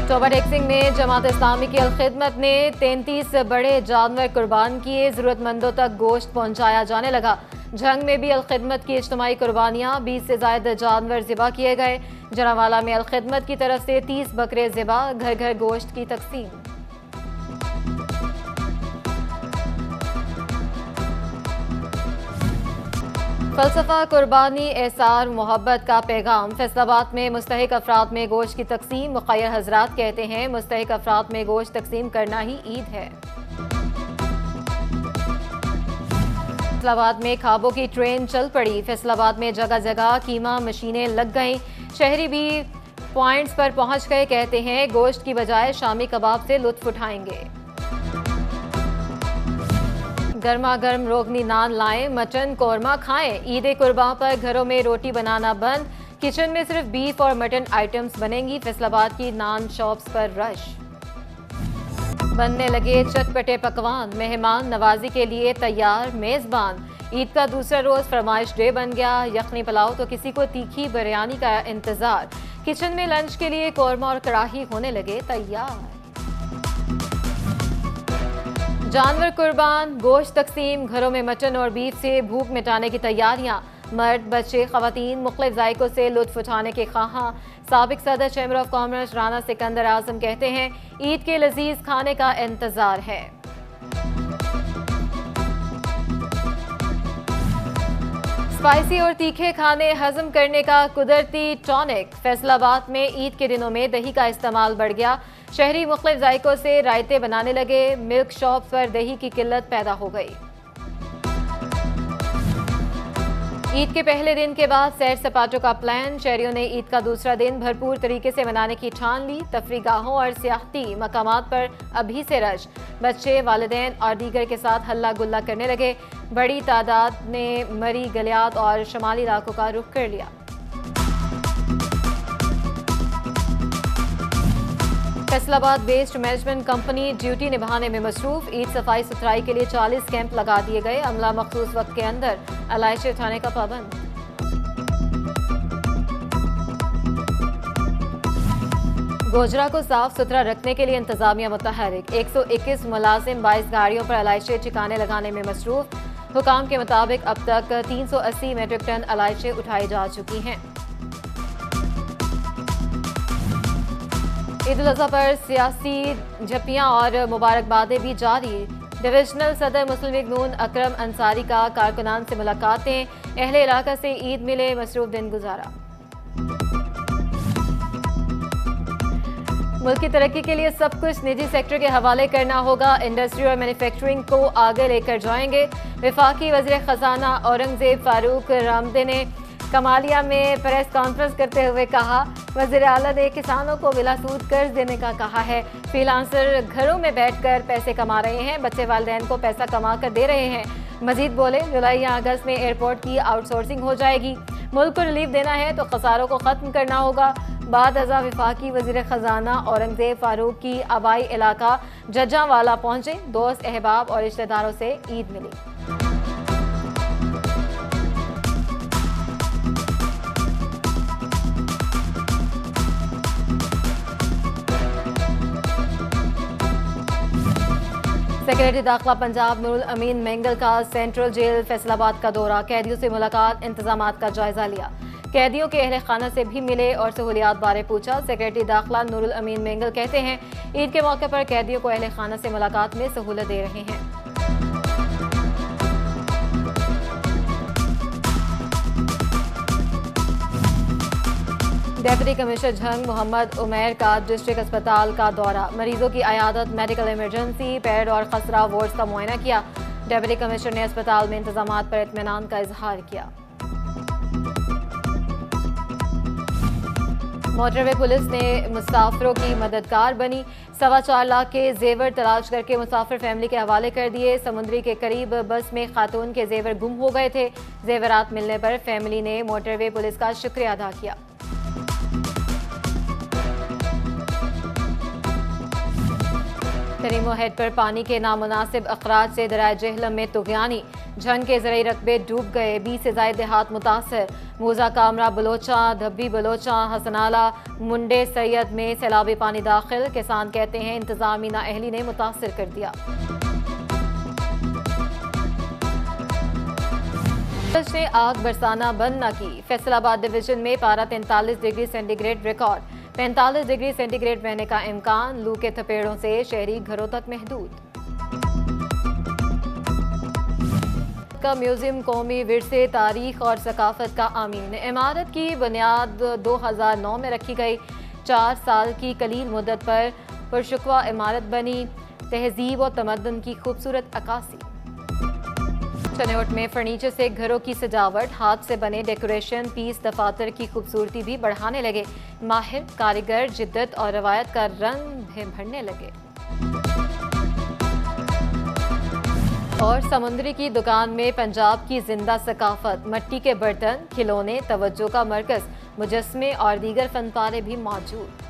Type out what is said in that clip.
Toba Singh में जमात इस्लामी की अलखिदमत ने 33 बड़े जानवर कुर्बान किए। जरूरतमंदों तक गोश्त पहुंचाया जाने लगा। झंग में भी अलखिदमत की इज्तिमाई कुर्बानियां, 20 से ज्यादा जानवर ज़िबा किए गए। जरावाला में अलखिदमत की तरफ से 30 बकरे ज़िबा, घर घर गोश्त की तकसीम। फलसफा कुर्बानी, एहसार, मोहब्बत का पैगाम। फैसलाबाद में मुस्तहिक अफराद में गोश्त की तकसीम। मुखय्यर हजरात कहते हैं मुस्तहिक अफराद में गोश्त तकसीम करना ही ईद है। फैसलाबाद में खाबों की ट्रेन चल पड़ी। फैसलाबाद में जगह जगह कीमा मशीनें लग गईं। शहरी भी पॉइंट्स पर पहुंच गए। कहते हैं गोश्त की बजाय शामी कबाब से लुत्फ उठाएंगे। गर्मा गर्म रोगनी नान लाएं, मटन कौरमा खाएं। ईद कुर्बान पर घरों में रोटी बनाना बंद। किचन में सिर्फ बीफ और मटन आइटम्स बनेंगी। फैसलाबाद की नान शॉप्स पर रश। बनने लगे चटपटे पकवान। मेहमान नवाजी के लिए तैयार मेजबान। ईद का दूसरा रोज फरमाइश डे बन गया। यखनी पुलाव तो किसी को तीखी बिरयानी का इंतजार। किचन में लंच के लिए कौरमा और कड़ाही होने लगे तैयार। जानवर कुर्बान, गोश्त तकसीम। घरों में मटन और बीफ से भूख मिटाने की तैयारियां। मर्द, बच्चे, खवातीन मुख्तलिफ जायकों से लुत्फ उठाने के ख्वाहां। साबिक सदर chamber of commerce Rana Sikandar Azam कहते हैं ईद के लजीज खाने का इंतजार है। स्पाइसी और तीखे खाने हजम करने का कुदरती टॉनिक। फैसलाबाद में ईद के दिनों में दही का इस्तेमाल बढ़ गया। शहरी मुख्तलिफ जायकों से रायते बनाने लगे। मिल्क शॉप पर दही की किल्लत पैदा हो गई। ईद के पहले दिन के बाद सैर सपाटों का प्लान। शहरियों ने ईद का दूसरा दिन भरपूर तरीके से मनाने की ठान ली। तफरीगाहों और सियाहती मकामात पर अभी से रश। बच्चे, वालिदैन और दीगर के साथ हल्ला गुल्ला करने लगे। बड़ी तादाद ने मरी, गलियात और शमाली इलाकों का रुख कर लिया। Faisalabad waste management company duty निभाने में मसरूफ। ईद सफाई सुथराई के लिए 40 कैंप लगा दिए गए। अमला मखसूस वक्त के अंदर अलाइशे उठाने का पाबंद। गोजरा को साफ सुथरा रखने के लिए इंतजामिया मुतहरिक। 121 मुलाजिम 22 गाड़ियों पर अलाइशे ठिकाने लगाने में मसरूफ। हुकाम के मुताबिक अब तक 380 मेट्रिक टन अलाइशे उठाई जा चुकी हैं। ईद उल अज़हा पर सियासी झप्पियां और मुबारकबादें भी जारी। डिविजनल सदर मुस्लिम लीग नून अकरम अंसारी का कारकुनान से मुलाकातें। अहले इलाका से ईद मिले, मसरूफ दिन गुजारा। मुल्क की तरक्की के लिए सब कुछ निजी सेक्टर के हवाले करना होगा। इंडस्ट्री और मैन्युफैक्चरिंग को आगे लेकर जाएंगे। वफाकी वज़ीर खजाना औरंगजेब फारूक रामदे ने कमालिया में प्रेस कॉन्फ्रेंस करते हुए कहा वज़ीर आला ने किसानों को बिला सूद कर्ज देने का कहा है। फ्रीलांसर घरों में बैठकर पैसे कमा रहे हैं। बच्चे वालिदैन को पैसा कमा कर दे रहे हैं। मजीद बोले जुलाई या अगस्त में एयरपोर्ट की आउटसोर्सिंग हो जाएगी। मुल्क को रिलीफ देना है तो खसारों को ख़त्म करना होगा। बाद अज़ा वफाकी वज़ीर खजाना औरंगजेब फारूक की आबाई इलाका जज्जांवाला पहुंचे। दोस्त, अहबाब और रिश्तेदारों से ईद मिली। सेक्रेटरी दाखिला पंजाब नूरुल अमीन मेंगल का सेंट्रल जेल फैसलाबाद का दौरा। कैदियों से मुलाकात, इंतजामात का जायजा लिया। कैदियों के अहले खाना से भी मिले और सहूलियात बारे पूछा। सेक्रेटरी दाखिला नूरुल अमीन मेंगल कहते हैं ईद के मौके पर कैदियों को अहले खाना से मुलाकात में सहूलत दे रहे हैं। डेप्यूटी कमिश्नर झंग मोहम्मद उमैर का डिस्ट्रिक्ट अस्पताल का दौरा। मरीजों की अयादत, मेडिकल इमरजेंसी, पेड और खसरा वार्ड्स का मुआयना किया। डेप्यूटी कमिश्नर ने अस्पताल में इंतजामात पर इत्मीनान का इजहार किया। मोटरवे पुलिस ने मुसाफिरों की मददगार बनी। 4.25 लाख के जेवर तलाश करके मुसाफिर फैमिली के हवाले कर दिए। समुद्री के करीब बस में खातून के जेवर गुम हो गए थे। जेवरात मिलने पर फैमिली ने मोटरवे पुलिस का शुक्रिया अदा किया। तरीमो हेड पर पानी के नामुनासिब अखराज से दरिया जेहलम में तुगयानी। झंग के ज़राई रकबे डूब गए। 20 से ज़ायद देहात मुतासर। मूसा कामरा बलोचा, धब्बी बलोचा, हसनाला, मुंडे सैयद में सैलाबी पानी दाखिल। किसान कहते हैं इंतजामी नाअहली ने मुतासिर कर दिया। बारिश ने आग बरसाना बंद न की। फैसलाबाद डिवीजन में पारा 43 degree centigrade record, 45 degree centigrade रहने का इम्कान। लू के थपेड़ों से शहरी घरों तक महदूद। का म्यूजियम कौमी विरसे, तारीख और सकाफत का आमीन। इमारत की बुनियाद 2009 में रखी गई। 4 साल की कलील मुद्दत पर पुरशुकवा इमारत बनी। तहजीब और तमद्दुन की खूबसूरत अक्कासी। चनेवट में फर्नीचर से घरों की सजावट, हाथ से बने डेकोरेशन पीस दफातर की खूबसूरती भी बढ़ाने लगे। माहिर कारीगर जिद्दत और रवायत का रंग भरने लगे। और समुद्री की दुकान में पंजाब की जिंदा सकाफत, मट्टी के बर्तन, खिलौने, तवज्जो का मरकज, मुजस्मे और दीगर फनपारे भी मौजूद।